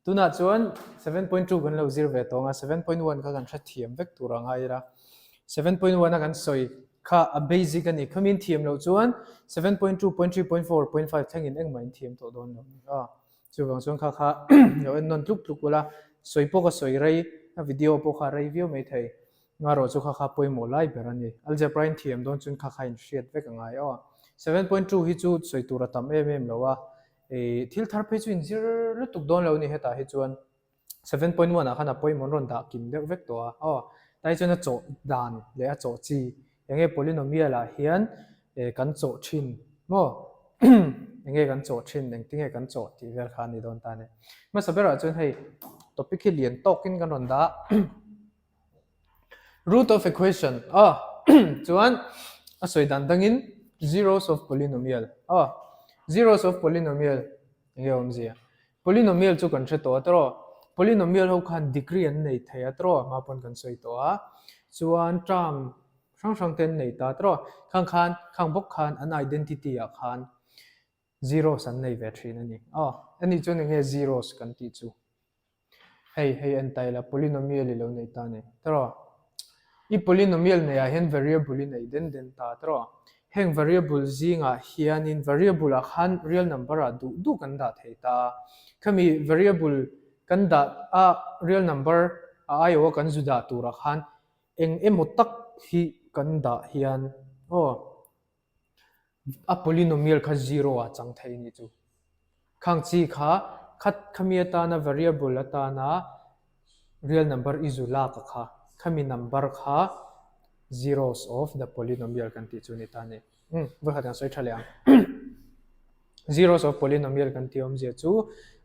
tu na chuan 7.2 kan lo zir ve tonga 7.1 kha kan tha thiam vek turang haira 7.1 kan soi kha a basic ani khamin thiam lo chuan 7.2 0.3 0.4 0.5 thangin engmain thiam to don lo a chuwang chuan kha lo en non tluk wala soi po ka soi rei a video po kha rei view mai thei nga ro chu kha poimo lai berani algebra in thiam don chun kha in hriat vek angai a 7.2 hi chu soi tura tam em lo wa thil thar pe chu in zir lutuk don lo ni heta hi chuan 7.1 a khana poimon ron da kim deuh vek to a tai chuan a chaw dan le a chaw chi enge polynomial a hian kan chaw thin mo enge kan chaw thin eng tinge kan chaw ti vel kha ni don ta ne ma sabera chuan hei topic hi lian tokin kan ron da root of equation chuan a soi dan dangin zeros of polynomial zeros of polynomial enge om zia polynomial chu kan thre to atro polynomial ho khan degree an nei thei atro ma pon kan soi to a chuan term sang ten nei ta atro khang bok khan an identity a khan zeros an nei ve thin ani ani chu nge zeros kan ti chu hei an tai la polynomial lo nei ta ne tro i polynomial nei a hian variable nei den ta tro heng variable zinga hian in variable a khan real number a du kan da thei ta khami variable kan da a real number a ayo kan zu da tura khan eng emotak hi kan da hian a polynomial kha zero a chang thei ni chu khang chi kha khat khamia ta na variable ata na real number izula ka kha khami number kha zeros of the polynomial kan ti chu ni ta ni va kha soi thale zeros of polynomial kan ti om je chu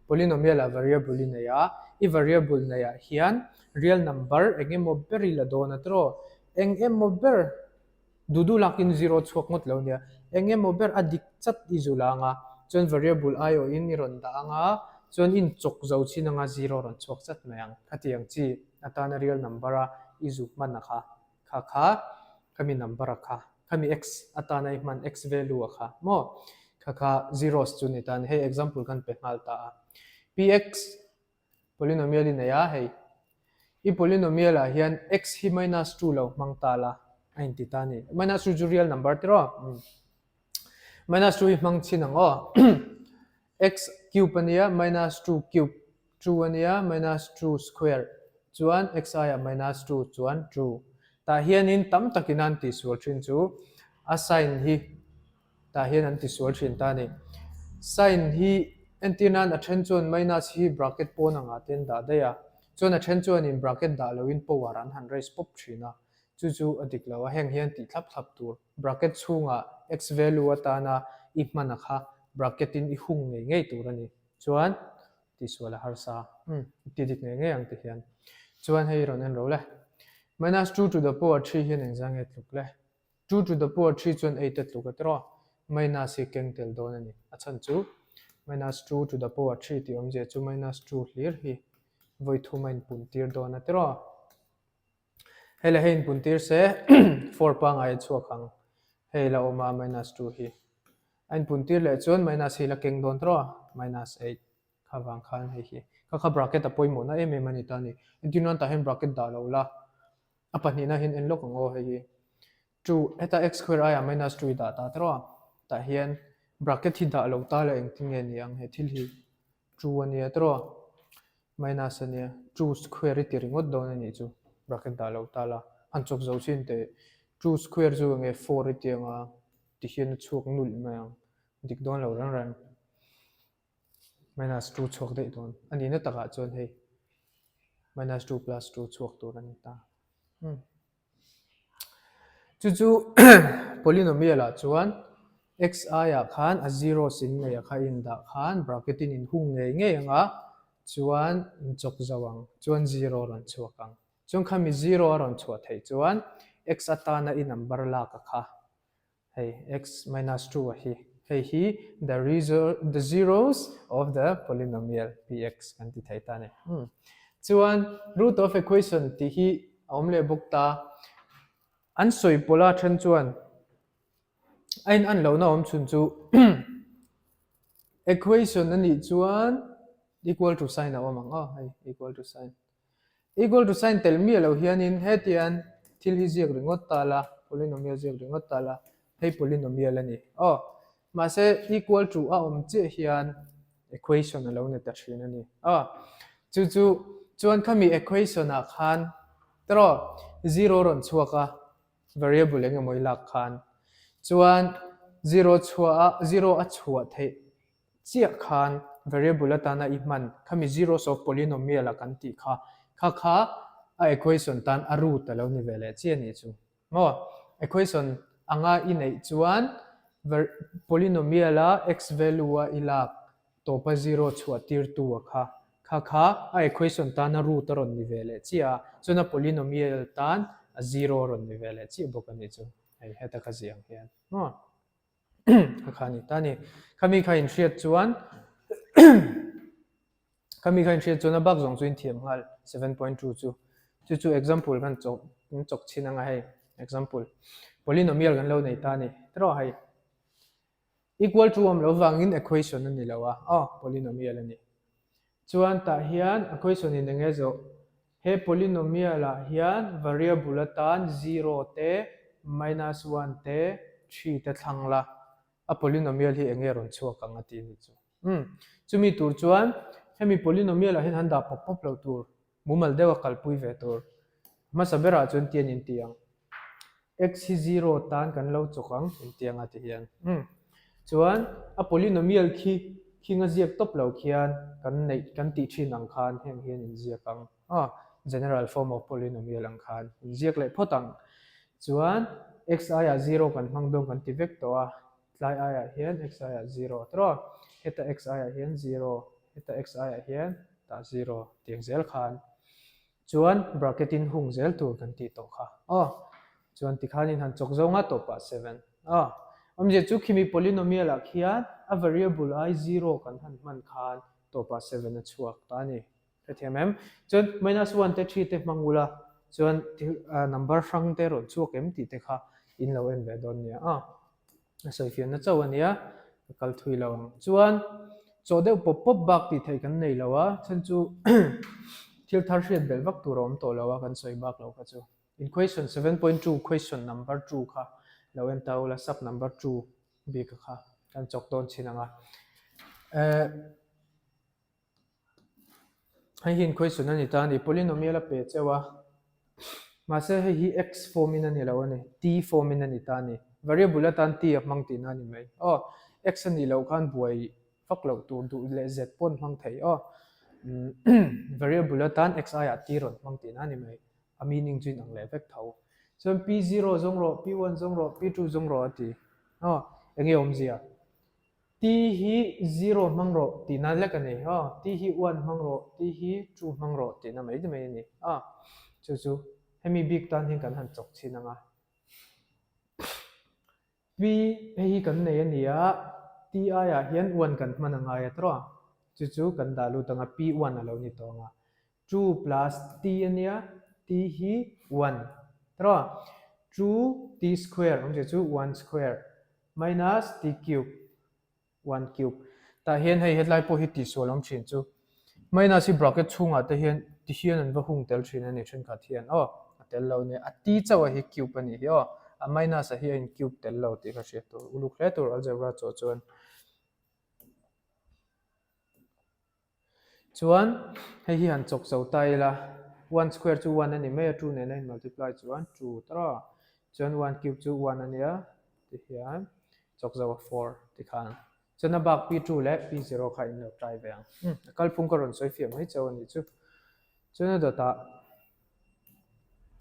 polynomial a variable ne ya I variable ne ya hian real number engemo beri la don atro engemo ber dudu lakin zero chhuak ngot lo nia engemo ber adik chat izula nga chon variable ayo in ron da nga chon in chok zo china nga zero ron chok chat mayang khatiang chi atana real number a izu man kha kami number kha kami x atana man x value kha mo kha zeros chu ni tan hey example kan pe ngal ta px polynomial in ya hey I polynomial a hian x hi minus 2 lo mang ta la ain ti ta ni minus 2 real number tiro minus 2 hi mang chinang x cube ania minus 2 cube 2 ania minus 2 square chuan x aya minus 2 chuan 2 ta hian in tam takin an ti sual thin chu a sin hi ta hian an ti sual thin ta ni sin hi antinan a then chuan minus hi bracket pon anga ten da da ya chuan a then chuan in bracket da lo in power an han raise pop thina chu adik lo a heng hian ti thlap tur bracket chunga x value atana I hmana kha bracket in I hung ngei tur ani chuan ti suala harsa ti dik nge ang ti hian chuan hei ron en ro le minus 2 to the power 3 hian engzang e tluk le 2 to the power 3 chuan 8 tluk atro minus hi keng tel don ani achan chu minus 2 to the power 3 ti om je chu minus 2 hlir hi voi thuma in pun tir don atro hele hein pun tir se 4 pa ngai chuakang hela oma minus 2 hi ein pun tir le chuan minus hi la keng don tro minus 8 khawang khan hi kha bracket a poimo na em ani ta ni intinon ta hen bracket da lo la apani na hin en lok ngo hi 2 eta x square aya minus 3 da ta tro ta hian bracket hi da lo ta la eng ting en yang he thil hi 2 ani atro minus ania 2 square ti ringot don ani chu bracket da lo ta la an chok zo chin te 2 square chu nge 4 ti anga ti hian chuak nul mayang dik don lo rang minus 2 chuak de don ani na taka chon hei minus 2 plus 2 chuak tur ani ta chu polynomial a chuan x aya khan a zero sin nge kha in da khan bracket in hung nge anga chuan in chok zawang chuan 0 ron chuakang chuan khami 0 ron chuat thei chuan x atana I number la ka kha hey x minus 2 hi hi the zeros of the polynomial px kan ti thei ta ne chuan root of equation ti hi omle bukta an soi pola then chuan an lo na om chun chu equation ani chuan equal to sign aw mang hai equal to sign tel mi lo hian in hetian thil hi ziak ringot tala polynomial ziak ringot tala hei polynomial ani ma se equal to a che hian equation alo ne ta thin ani chu chuan khami equation a khan tro zero ron chuaka variable eng moi lak khan chuan zero a chhuat thei chia khan variable atana i man khami zeros of polynomial a kan ti kha a equation tan a root alo ni vele chi ani chu mo equation anga i nei chuan polynomial a x value a ilak topa zero chhuat tir tu kha a equation tan a root ron ni vele chia chuna polynomial tan a zero ron ni vele chi bokani chu ai heta kha ziang hian mo khani tani khami kha in hriat chuan khami kha in hriat chuan a bak zong chuin thiam ngal 7.2 chu example kan chok chinanga hei example polynomial kan lo nei tani tro hai equal to lo wangin equation ani lawa polynomial ani chuan ta hian equation in nge zo he polynomial a hian variable tan 0 te -1 te 3 te thangla a polynomial hi enge ron chuak anga ti ni chu chumi tur chuan hemi polynomial a hin handa pop lo tur mumal dewa kalpui ve tur ma sabera chun tian in tiang x hi 0 tan kan lo chokang in tiang ati hian chuan a polynomial khi nga ziak top lo khian kan ti thin ang khan heng hian in ziakang general form of polynomial ang khan in ziak le photang chuan xi a 0 kan hmangdong kan ti vek to a tlai i a hian xi a 0 tro heta xi a hian 0 heta xi a hian ta 0 tiang zel khan chuan bracket in hung zel tur kan ti to kha chuan ti khan in han chok zonga to pa 7 amje chu khimi polynomial a khian a variable i0 kan han man khan to pa 7 a chuak ta ni hethiamem chuan -1 te 3 te mangula chuan number frang te ron chuak em ti te kha in lo en ve don nia so fian na chawania kal thui lawang chuan chodeu pop bak ti thei kan nei lawa chan chu thil thar hriat bel vak tur om to lawa kan soi bak lo ka chu in question 7.2 question number 2 kha lo en taula sub number 2 bi ka kha kan chok don chinanga hai hin question ani ta ni polynomial a pe chewa ma se hi x form in ani lo ani t form in ani ta ni variable atan t mang tin ani mai x ani lo khan buai fak lo tur du le z pon mang thei variable atan xi a t ron mang tin ani mai a meaning chin ang le vek thau so p0 zongro p1 zongro p2 zongro ati enge omzia t hi 0 mangro ti na le ka nei t hi 1 mangro t hi 2 mangro ti na mai de mai ni chu hemi big tan hin kan han chok chinanga p hi kan nei ania ti a ya hian 1 kan mananga ya tro chu kan dalu tanga p1 alo ni tonga 2 plus t ania t hi 1 tro 2 t square chu 1 square minus t cube 1 cube ta hian hei headline po hi ti solom thin chu minus hi bracket chunga ta hian ti hian an va hung tel thin ani thin kha hian tel lo ne a ti chawa hi cube ani hi a minus a hi in cube tel lo ti kha hriat tur uluk hle tur algebra chuan hei hi han chok chau tai la 1 square chu 1 ani mai 2 ne 9 multiply chuan 2 tra chuan 1 cube chu 1 ania ti hian chok zawa 4 ti khan chuan a bak p2 le p0 kha in lo try ve ang kalpung ka ron soi fiam hi chaw ani chu chuan data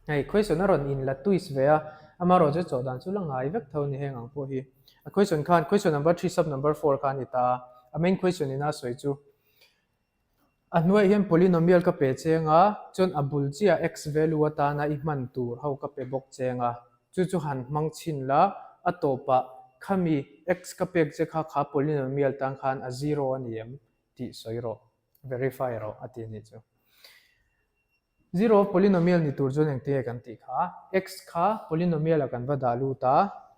hei question a ron in la twist ve a ama ro chu chodan chu la ngai vek tho ni heng ang po hi a question number 3 sub number 4 khan ita a main question ina soi chu anuai hian polynomial ka pe chenga chon abul chia x value atana i man tur ho ka pe bok chenga chu han mang chin la atopa khami x ka pek che kha polynomial tang khan a 0 aniam ti soiro verify ro ati ni chu 0 polynomial ni tur chon engte kan ti kha x kha polynomial kan va dalu ta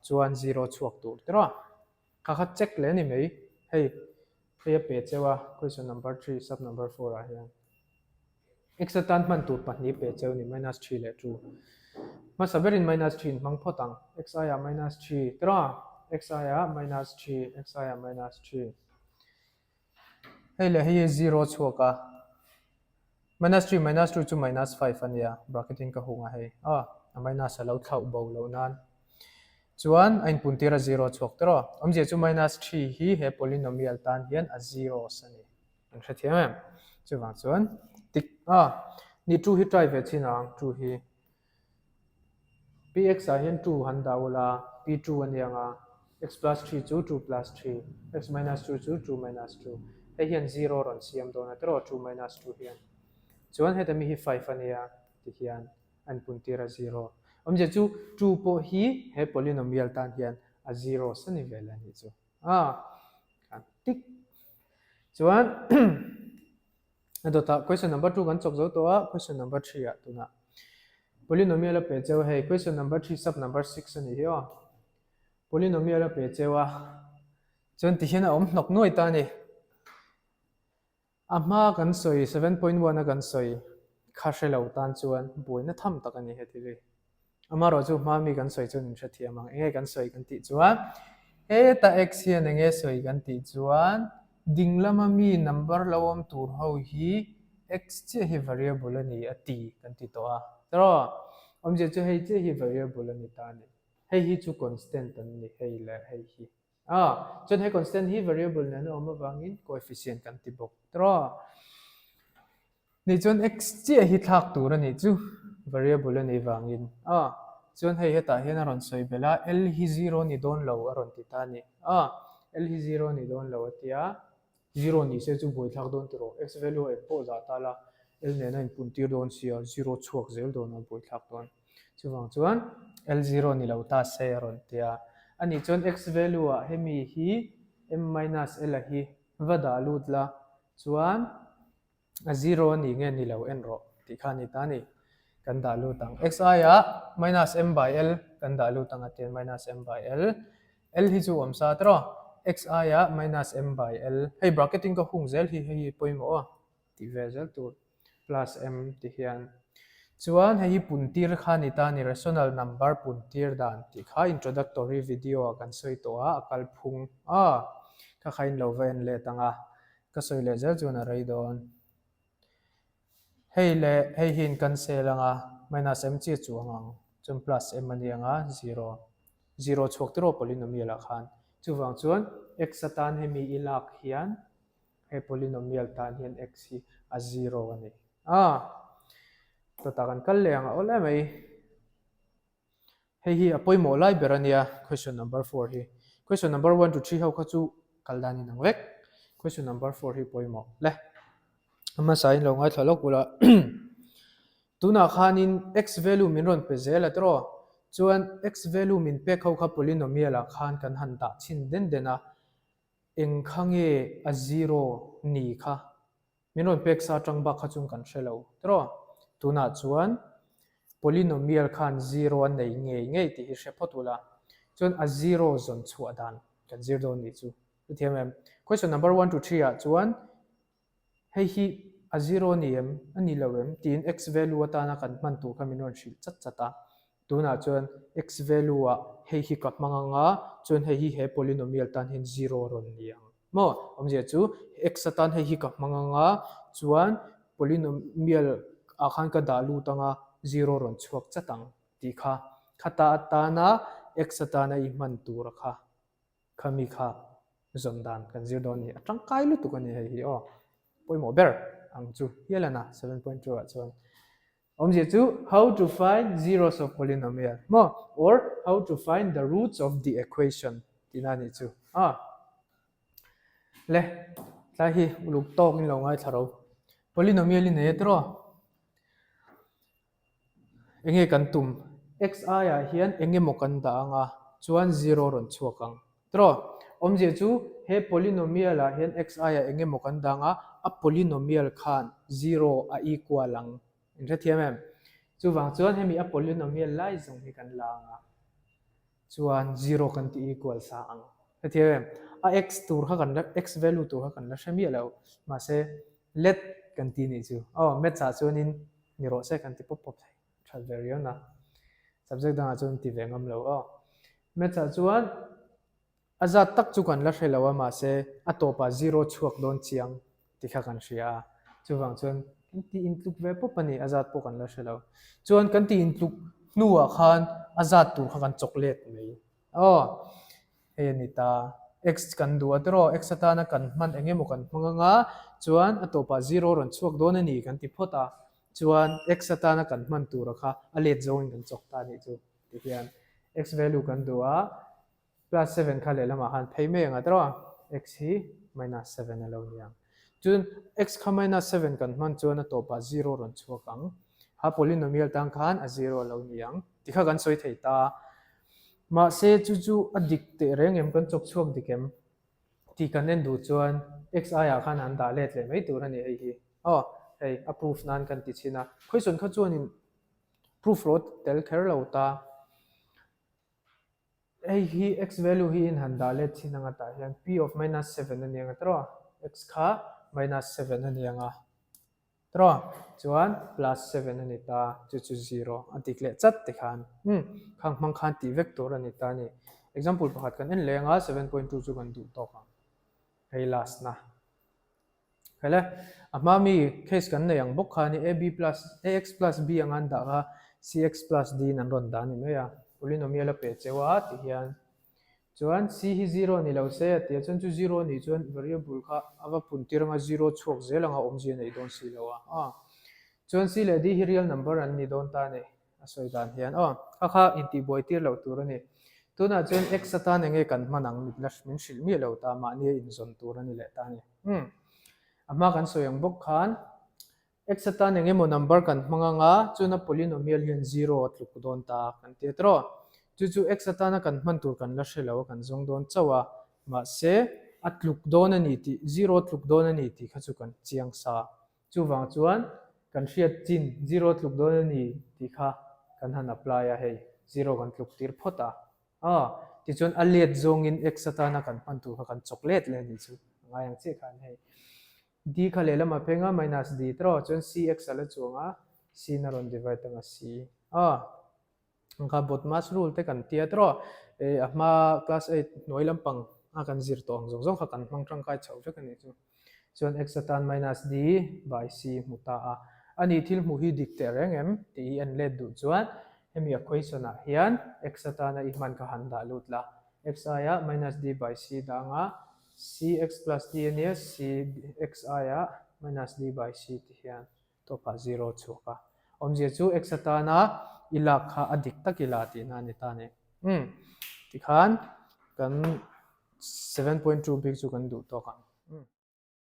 chuan 0 chuak tur tro kha check le ni mei hei Hei pe chewa question number 3 sub number 4 a hian x tan man tur pahnih pe cheu ni minus 3 le 2 ma saberin minus 3 mang photang x aya minus 3 tra x aya minus 3 x aya minus 3 hei le hei 0 chuaka minus 3 minus 2 chu minus 5 ania bracketing ka hunga hei minus a lo thlau bo lo nan chuan ain puntira 0 chuak tro omje chu minus 3 hi he polynomial tan hian a 0 sani ang hre thiam em chuwang chuan tik ni 2 hi try ve chinang 2 hi px a hian 2 han dawla p2 anianga x plus 3 chu 2 plus 3 x minus 2 chu 2 minus 2 he hian 0 ron siam dona tro 2 minus 2 hian chuan hetami hi 5 ania ti hian an puntira 0 omje chu 2 po hi he polynomial tan hian a 0 sani vel ani chu kan tik chuan adota question number 2 kan chok zo to question number 3 a tuna polynomial pe cheu hei question number 3 sub number 6 ani hi polynomial pe chewa chuan ti hian a om hnok noi ta ni ama kan soi 7.1 a kan soi khashelo tan chuan buina tham tak ani he thili ama ro chu mami kan soi chuan in thra thiamang enge kan soi kan ti chuan ta x hian enge soi kan ti chuan dinglama mi number lawam tur ho hi x che hi variable ani ati kan ti to tro omje chu hei che hi variable ani ta ni hei hi chu constant ani hei le hei hi chun hei constant hi variable na no ma wangin coefficient kan ti bok tro ni chun x che hi thak tur ani chu variable ani wangin chun hei heta hian a ron soi bela l hi 0 ni don lo a ron ti ta ni l hi 0 ni don lo atia 0 ni se chu boi thak don tro x value e po za ta la l ne na in puntir don sia 0 chuak zel don a boi thak don chuwang chuan l0 ni lo ta se ron tia ani chon x value a hemi hi m minus l a hi vada lut la chuan a 0 ni nge ni lo en ro ti kha ni ta ni kan da lu tang x aya minus m by l kan da lu tang aten minus m by l l hi chu om sa tro x aya minus m by l hei bracketing ko hung zel hi poimo ti ve zel tu plus m ti hian chuan hei puntir kha ni ta ni rational number puntir dan ti kha introductory video kan soi to akal phung ka khain lo ven le tanga ka soi le zel chuan a rei don hei le hei hin kan se langa minus m chi chuangang chun plus m anianga 0 chhuak tro polynomial a khan chuwang chuan x atan hemi ilak hian he polynomial tan hian x hi a 0 ani to ta kan kal le anga ole mai hei hi apoi mo lai berania question number 4 hi question number 1 to 3 ho kha chu kaldani nang vek question number 4 hi poimo le ama sain lo ngai thalok ula tuna khanin x value min ron pe zel atro chuan x value min pe kho kha polynomial a khan kan han ta chin den dena eng khange a 0 ni kha min ron pek sa tang ba kha chung kan hrelo tro tuna chuan polynomial khan 0 an nei ngei ti hi hre photula chuan a 0 zon chu adan kan 0 ni chu thiam question number 1 to 3 a chuan hei hi a 0 ni em ani lo em tin x value atana kan man tu kha min ron hril chat chata tuna chuan x value a hei hi ka manganga chuan hei hi he polynomial tan hin 0 ron niang mo omje chu x atan hei hi ka manganga chuan polynomial a khan ka dalu tanga 0 ron chuak chatang ti kha khata atana x atana I man tur kha khami kha zondan kan 0 ni atang kai lu tu kan hei hi poimo ber ang chu hialana 7.2 a chuan omje chu how to find zeros of polynomial mo or how to find the roots of the equation tinani chu le ta hi uluk tok ni lo ngai tharo polynomial ni ne tro enge kan tum x aya hian enge mokan da anga chuan 0 ron chuakang tro omje chu he polynomial a hian x aya enge mokan da anga a polynomial khan 0 a equal ang in the thiam chuwang chuan hemi a polynomial lai zong hi kan la anga chuan 0 kan ti equal sa ang the thiam a x tur kha kan x value tur kha kan la shami lo ma se let kan ti ni chu met cha chuan in ni ro se kan ti pop pop thai thal verio na subject da chuan ti vengam lo met cha chuan azat tak chu kan la hrelawa ma se atopa 0 chuak don chiang ti kha kan hria chuwang chuan kan ti intluk ve pop ani azat po kan la hrelo chuan kan ti intluk nuwa khan azat tur kha kan chocolate mai he ni ta x kan du atro x atana kan man engemaw kan hmanga chuan atopa 0 ron chuak don ani kan ti phota chuan x atana kan man tur kha a let zone kan chok ta ni chu ti hian x value kan duwa plus 7 kha le lama han pheime anga tro x hi minus 7 alo niang chun x kha minus 7 kan man chuan atopa 0 ron chuak ang ha polynomial tang khan a 0 alo niang ti kha kan soi thei ta ma se chu adik te reng em kan chok chuak dikem ti kan nen du chuan x aya khan an da let le mai tur ani hei hi hei a proof nan kan ti china question kha chuan in proof ro tel kher lo ta hei hi x value hi in han da let china nga ta hian p of minus 7 ani anga tro x kha minus 7 ani anga tro chuan plus 7 ani ta chu 0 adik le chat te khan khang mang khan ti vector ani ta ni example pakhat kan en lenga 7.2 chu kan du to ka hei last na khala ama mi case kan na yang bok khani ab plus ax plus b angan da ga cx plus d nan ron da ni me ya polynomial a pe chewa ti hian chuan c hi 0 ni lo se ti chuan chu 0 ni chuan variable kha awa pun tiranga 0 chuak zelanga omji nei don si lo chuan c le d hi real number an ni don ta ni asoi dan hian kha inti boy tir lo tur ani tuna chuan x ata nge kan manang mitlash min shil mi lo ta ma ni in zon tur ani le ta ni ama kan soyang bok khan x ata nge mo number kan manganga chuna polynomial hian 0 atluk don ta kan te tro chu x ata na kan man tur kan la hrelo kan zong don chawa ma se atluk don ani ti 0 atluk don ani ti kha chu kan chiang sa chuwang chuan kan hriat chin 0 atluk don ani ti kha kan han apply a hei 0 kan tluk tir phota ti chuan a let zong in x ata na kan man tur kha kan chocolate le ni chu ngai ang che khan hei d kha le lama phenga minus d tro chuan cx ala chuanga c na ron divide anga c angka botmas rule te kan tia tro ama class 8 noi lampang kan zir tong zong kha kan mang tang kai chau fe kan ni chu chuan x atan minus d by c muta ani thil mu hi dik te reng em ti an let du chuan hemi a question a hian x atan a ihman ka han da lut la x aya minus d by c danga cx plus d ania cx aya minus d by c ti hian topa 0 chuka omje chu x atana ila kha adik takila ti na ni ta ne ti khan kan 7.2 big chu kan du to kan